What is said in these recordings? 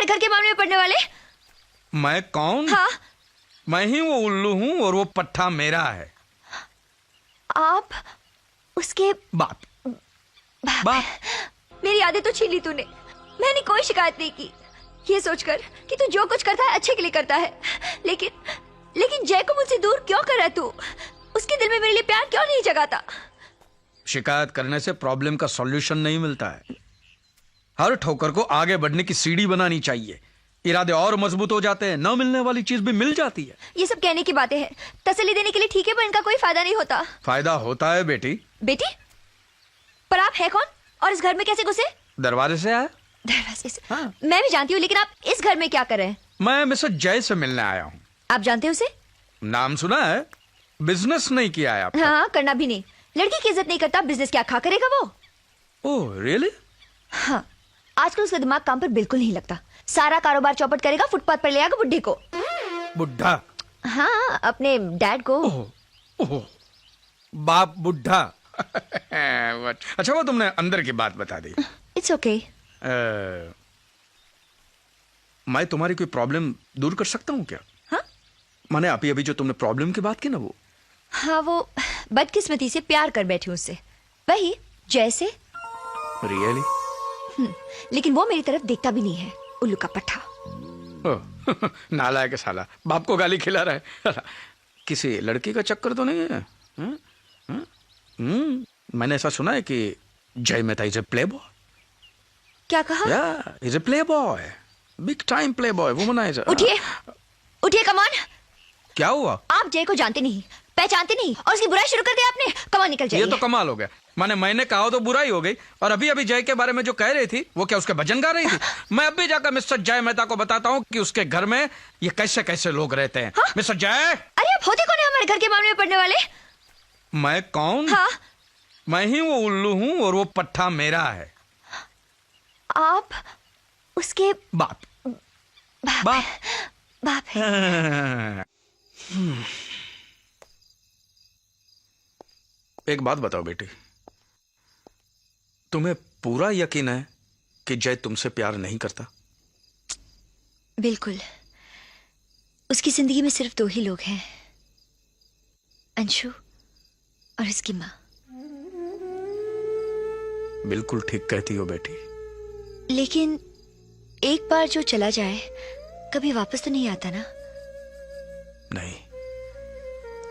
हमारे घर के मामले में पड़ने वाले? मैं कौन? हाँ, मैं ही वो उल्लू हूँ और वो पट्टा मेरा है। आप उसके बाप बाप। मेरी आदत तो छीन ली तूने। मैंने कोई शिकायत नहीं की, ये सोचकर कि तू जो कुछ करता है अच्छे के लिए करता है। लेकिन जय को मुझसे दूर क्यों कर रहा है तू? उसके दिल में मेरे लिए प्यार क्यों नहीं जगाता? शिकायत करने से प्रॉब्लम का सॉल्यूशन नहीं मिलता है। हर ठोकर को आगे बढ़ने की सीढ़ी बनानी चाहिए। इरादे और मजबूत हो जाते हैं, न मिलने वाली चीज भी मिल जाती है। ये सब कहने की बातें हैं, तसल्ली देने के लिए ठीक है, पर इनका कोई फायदा नहीं होता। फायदा होता है बेटी। बेटी? पर आप है कौन और इस घर में कैसे घुसे? दरवाजे से आया। दरवाजे से? हाँ। मैं भी जानती हूँ, लेकिन आप इस घर में क्या कर रहे हैं? मैं मिस्टर जय से मिलने आया हूँ। आप जानते हैं उसे? नाम सुना है, बिजनेस नहीं किया है आपने? हाँ, करना भी नहीं। लड़की की इज्जत नहीं करता, बिजनेस क्या खा करेगा वो? Oh really? हाँ, आजकल उसका दिमाग काम पर बिल्कुल नहीं लगता। सारा कारोबार चौपट करेगा, फुटपाथ पर ले आएगा बुड्ढे को। बुढ़ा? हाँ, अपने डैड को। ओह, ओह, बाप बुढ़ा। अच्छा वो तुमने अंदर की बात बता दी। It's okay. मैं तुम्हारी कोई प्रॉब्लम दूर कर सकता हूँ क्या? हाँ? माने अभी जो तुमने प्रॉब्लम की बात की ना, वो हाँ, वो बदकिस्मती से प्यार कर बैठी उससे, वही जैसे। रियली? लेकिन वो मेरी तरफ देखता भी नहीं है, उल्लू का पट्टा। नालायक साला, बाप को गाली खिला रहा है। किसी लड़की का चक्कर तो नहीं है? मैंने ऐसा सुना है कि जय Mehta is a play boy. क्या कहा? या is a play boy, big time play boy, womaniser. उठिए, उठिए, कमान। क्या हुआ? आप जय को जानते नहीं, पहचानते नहीं, और उसकी बुराई शुरू कर दी आपने। कमान, निकल जाइए। ये तो कमाल हो गया। मैंने कहा तो बुराई हो गई, और अभी जय के बारे में जो कह रही थी वो क्या उसके भजन गा रही थी? मैं अभी जाकर मिस्टर जय मेहता को बताता हूँ कि उसके घर में ये कैसे कैसे लोग रहते हैं। हाँ? मिस्टर जय। अरे आप होते कौन है हमारे घर के मामले में पड़ने वाले? मैं कौन? हाँ, मैं ही वो उल्लू हूँ और वो पट्टा मेरा है। आप उसके बाप बाप बाप है। एक बात बताओ बेटी, तुम्हें पूरा यकीन है कि जय तुमसे प्यार नहीं करता? बिल्कुल। उसकी जिंदगी में सिर्फ दो ही लोग हैं, अंशु और उसकी माँ। बिल्कुल ठीक कहती हो बेटी। लेकिन एक बार जो चला जाए कभी वापस तो नहीं आता ना? नहीं।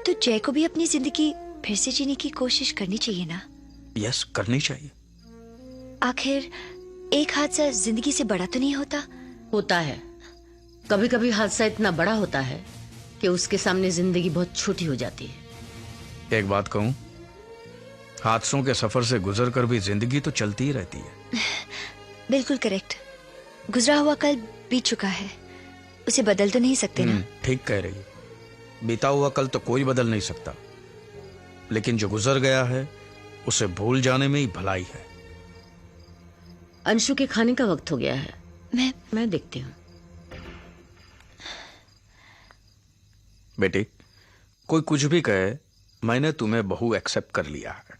तो जय को भी अपनी जिंदगी फिर से जीने की कोशिश करनी चाहिए ना? यस, करनी चाहिए। आखिर एक हादसा जिंदगी से बड़ा तो नहीं होता? होता है। कभी कभी हादसा इतना बड़ा होता है कि उसके सामने जिंदगी बहुत छोटी हो जाती है। एक बात कहूं, हादसों के सफर से गुजर कर भी जिंदगी तो चलती ही रहती है। बिल्कुल करेक्ट। गुजरा हुआ कल बीत चुका है, उसे बदल तो नहीं सकते ना? ठीक कह रही। बीता हुआ कल तो कोई बदल नहीं सकता, लेकिन जो गुजर गया है उसे भूल जाने में ही भलाई है। अंशु के खाने का वक्त हो गया है। मैं देखती हूँ। बेटी, कोई कुछ भी कहे, मैंने तुम्हें बहू एक्सेप्ट कर लिया है।